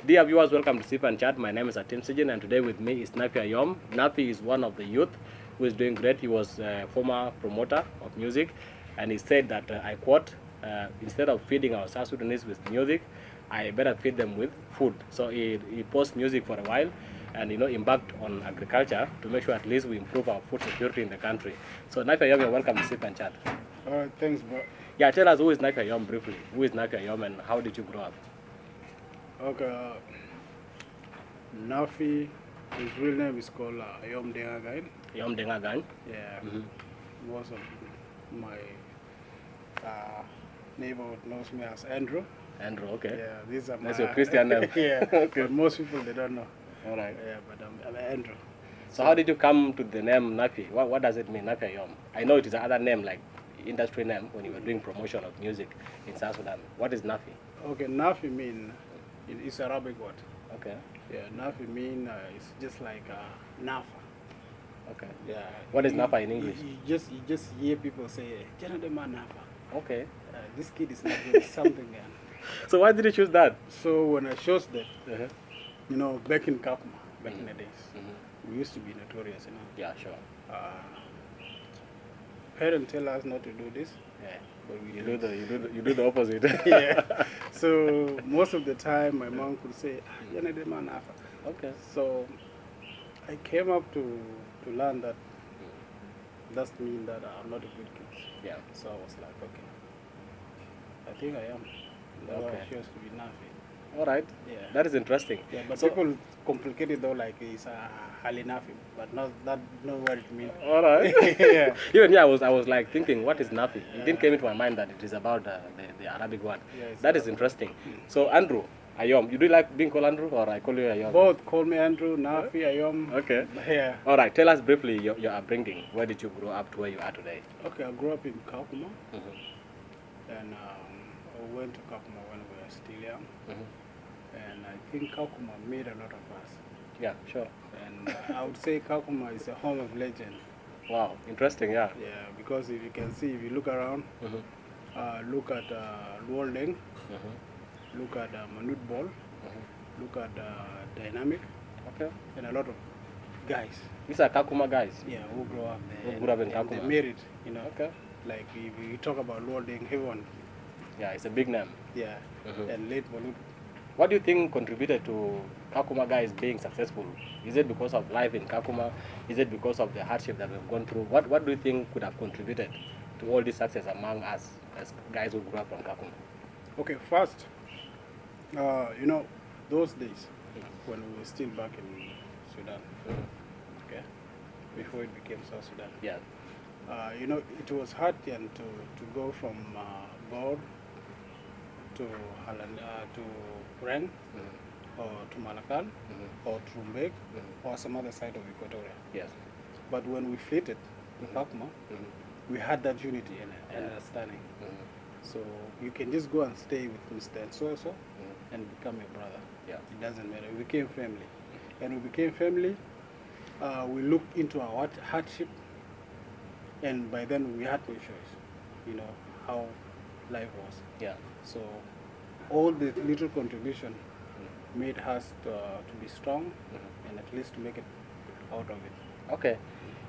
Dear viewers, welcome to Sip and Chat. My name is Atim Sijin, and today with me is Naffy Ayom. Naffy is one of the youth who is doing great. He was a former promoter of music, and he said that, I quote, instead of feeding our South Sudanese with music, I better feed them with food. So he paused music for a while and embarked on agriculture to make sure at least we improve our food security in the country. So Naffy Ayom, you're welcome to Sip and Chat. All right, thanks, bro. Yeah, tell us who is Naffy Ayom briefly. Who is Naffy Ayom and how did you grow up? Okay, Naffy, his real name is called Ayom Dengagan. Ayom Dengagan? Yeah, most of my neighborhood knows me as Andrew. Andrew, okay. Yeah, these are That's your Christian name. Yeah, Okay. but most people, they don't know. All right. Yeah, but I'm Andrew. So how did you come to the name Naffy? What does it mean, Naffy Ayom? I know it is another name, like industry name, when you were doing promotion of music in South Sudan. What is Naffy? Okay, Naffy mean, it's Arabic word. Okay. Yeah, Naffy mean, it's just like Nafa. Okay. Yeah. What is Nafa in English? You just hear people say, "Gentleman Nafa." Okay. This kid is not doing something. So why did you choose that? So when I chose that, back in Kakuma, back in the days, we used to be notorious, Yeah, sure. Parents tell us not to do this, Yeah. but we You do the opposite. Yeah. So most of the time, my mom could say, "Gentleman Nafa." Okay. So I came up to learn that doesn't mean that I'm not a good kid. Yeah. So I was like, okay, I think I am. That's why Okay. I chose to be Nafi. All right. Yeah. That is interesting. Yeah, but So- people complicate it though, like it's Hali Nafi, but not what it means. All right. Yeah. Even me, I was like thinking, what is Nafi? It didn't came into my mind that it is about the Arabic word. Yeah, it's That is Arabic. interesting. So Andrew Ayom, you do like being called Andrew, or I call you Ayom? Both call me Andrew, Nafi, Ayom. Okay. Yeah. All right. Tell us briefly your upbringing. Where did you grow up to where you are today? Okay, I grew up in Kakuma, Mm-hmm. and I went to Kakuma when we were still young, Mm-hmm. and I think Kakuma made a lot of us. Yeah, sure. And I would say Kakuma is a home of legend. Wow, interesting. Yeah. Yeah, because if you can see, if you look around, look at Lengs, look at Manut Ball, look at Dynamic, Okay. and a lot of guys, These are Kakuma guys. yeah, who grow up there. Who grew up in and they Kakuma. made it, Okay. Like if you talk about Lengs, everyone, Yeah, it's a big name. yeah, and late Manut. What do you think contributed to Kakuma guys being successful? Is it because of life in Kakuma? Is it because of the hardship that we've gone through? What do you think could have contributed to all this success among us as guys who grew up from Kakuma? Okay, first, those days when we were still back in Sudan, okay, before it became South Sudan. Yeah. It was hard then to go from Bor to Reng or to Malakal or to Rumbek or some other side of Equatoria. Yes. But when we flitted to Kakuma, we had that unity and understanding. So you can just go and stay with Mr. So and become a brother. Yeah. It doesn't matter. We became family. And we became family. We looked into our hardship. And by then we had no choice, how life was. Yeah. So all the little contribution made us to be strong and at least to make it out of it. Okay.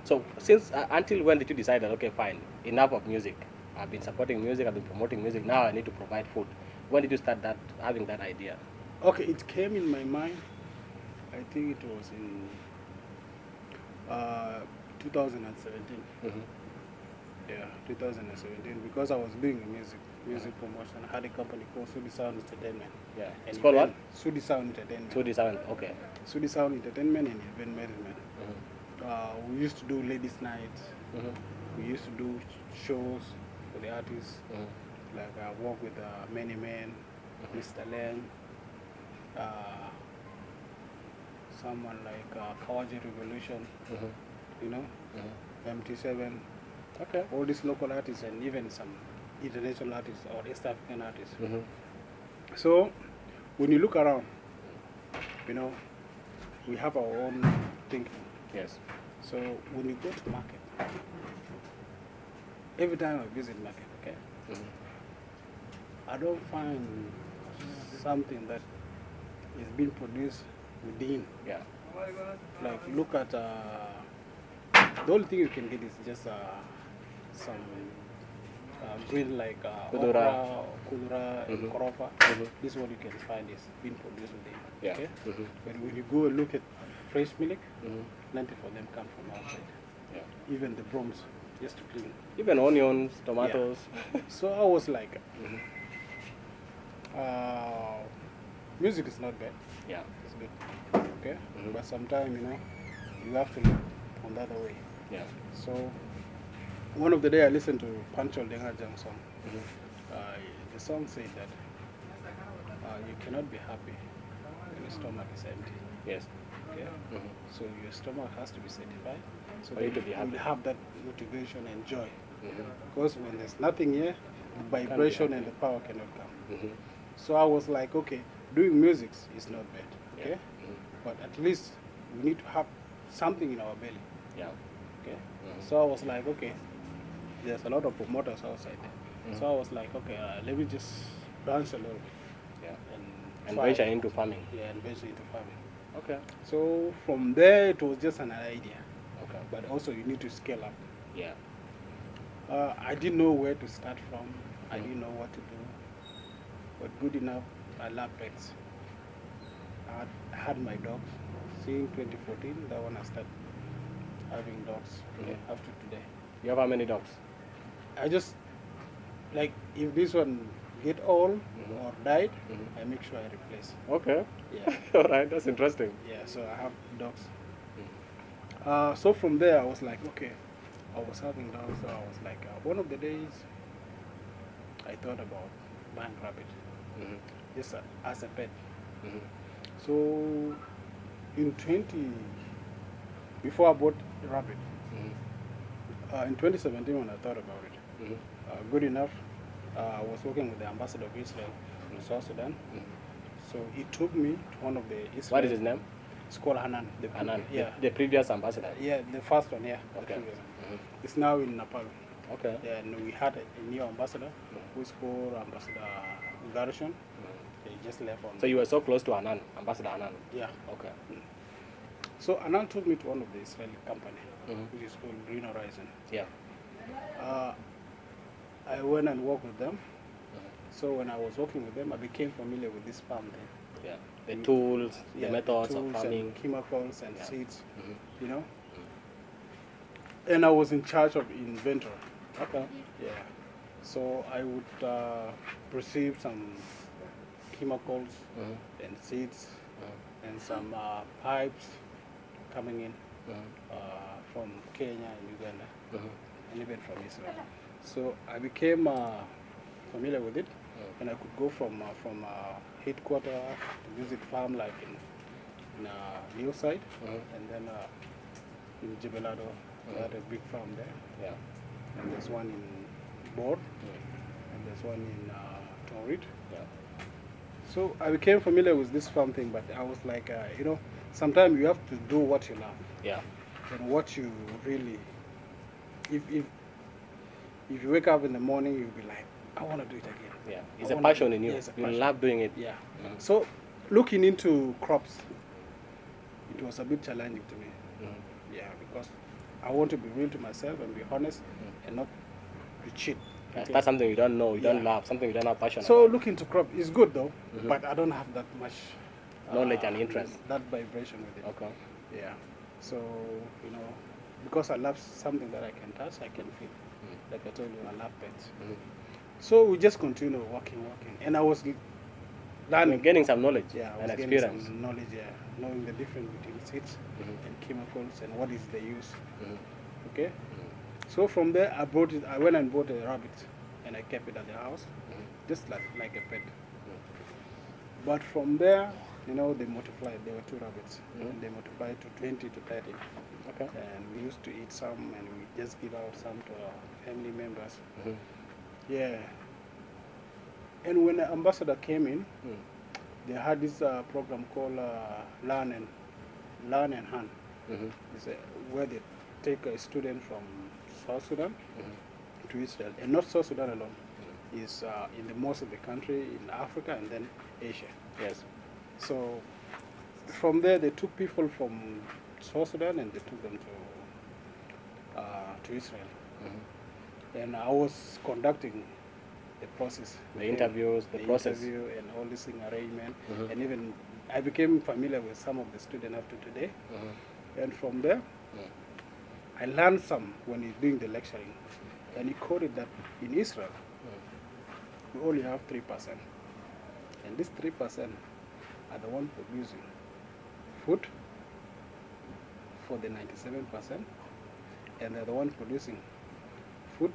So since until when did you decide that, okay, fine, enough of music? I've been supporting music, I've been promoting music, now I need to provide food. When did you start having that idea? Okay, it came in my mind, I think it was in 2017. Yeah, 2017, because I was doing music promotion. I had a company called Sudi Sound Entertainment. Yeah. And It's called what? Sudi Sound Entertainment. So this sound, okay. Sudi Sound Entertainment and Event Management. We used to do ladies' nights. We used to do shows for the artists. Like I work with Menimen, Mr. Lengs, someone like Kawaji Revolution, MT7. Okay. All these local artists and even some international artists or East African artists. So when you look around, we have our own thinking. Yes. So when you go to market, every time I visit market, okay, I don't find something that is being produced within. Yeah. Like look at the only thing you can get is just some green like Kudura. kudura and Mhm. korofa. Mhm. This is what you can find is being produced within. Yeah. Okay? Mhm. But when you go and look at fresh milk, Mhm. plenty for them come from outside. Yeah. Even the brooms, just to clean. Even onions, tomatoes. So I was like, Mhm. music is not bad. Yeah. It's good. Okay? Mhm. But sometimes, you have to look on the other way. Yeah. So one of the day I listened to Panchol Dengajang song. Mhm. The song said that you cannot be happy when your stomach is empty. Yes. Okay? Mhm. So your stomach has to be satisfied. So For you that to be you happy. will have that motivation and joy. Mhm. Because when there's nothing here, the vibration and the power cannot come. Mhm. So I was like, okay, doing music is not bad. Okay? Yeah. Mhm. But at least we need to have something in our belly. Yeah. Okay? Mhm. So I was like, okay, there's a lot of promoters outside there. So I was like, okay, let me just dance a little bit. Yeah. And And venture into farming. Yeah, and venture into farming. Okay. So from there, it was just an idea. Okay. But also you need to scale up. Yeah. I didn't know where to start from. I didn't know what to do. But good enough, I love pets. I had my dogs. Since 2014, that when I started having dogs. Okay, up to today. You have how many dogs? I just, like, if this one get old or died, I make sure I replace. Okay. Yeah. All right. That's interesting. Yeah, so I have dogs. So from there, I was like, okay, I was having dogs. So I was like, one of the days, I thought about buying rabbit, just as a pet. So before I bought rabbit, in 2017 when I thought about it, good enough, I was working with the ambassador of Israel in South Sudan. So he took me to one of the Israel. What is his name? It's called Hanan. Hanan. Yeah. The previous ambassador. Yeah, the first one, yeah. Okay. It's now in Nepal. Okay. Yeah, and we had a new ambassador who is called Ambassador Garishon. He just left on. So you were so close to Hanan, Ambassador Hanan. Yeah. Okay. So Hanan took me to one of the Israeli company, which is called Green Horizon. Yeah. I went and worked with them. So when I was working with them, I became familiar with this farm thing. Yeah. The tools, the methods the of tools farming. and chemicals and seeds, And I was in charge of inventory. Okay. Yeah. So I would receive some chemicals and seeds and some pipes coming in from Kenya and Uganda and even from Israel. So I became familiar with it, and I could go from headquarters to visit farm like in New side, and then in Jebelado, we had a big farm there. Yeah. And there's one in Bor, and there's one in Tonrit. Yeah. So I became familiar with this farm thing, but I was like, sometimes you have to do what you love. Yeah. And what you really, if you wake up in the morning, you'll be like, I want to do it again. Yeah. It's a passion in you. Yeah, it's a You passion. love doing it. Yeah. So looking into crops, it was a bit challenging to me. Yeah, because I want to be real to myself and be honest and not to cheat. Yeah, that's something you don't know, you don't love, something you don't have passion So about. looking to crop is good though, but I don't have that much Knowledge and interest. that vibration with it. Okay. Yeah. So, because I love something that I can touch, I can feel. Like I told you, I love pets. So we just continue working. And I was learning. Getting some knowledge Yeah, I was and getting experience. some knowledge, knowing the difference between seeds and chemicals and what is the use. Okay? So from there, I went and bought a rabbit and I kept it at the house, just like a pet. But from there, they multiplied. There were 2 rabbits, and they multiplied to 20 to 30. Okay. And we used to eat some, and we just give out some to our family members. Yeah. And when the ambassador came in, they had this program called Learn and Hand. It's where they take a student from South Sudan to Israel, and not South Sudan alone. It's in the most of the country in Africa and then Asia. Yes. So from there, they took people from South Sudan and they took them to Israel. And I was conducting the process, The interviews, the process. interview and all this thing arrangement, and even I became familiar with some of the students up to today. And from there, I learned some when he's doing the lecturing, and he quoted that in Israel we only have 3%, and this 3% are the one producing food for the 97%, and they're the one producing food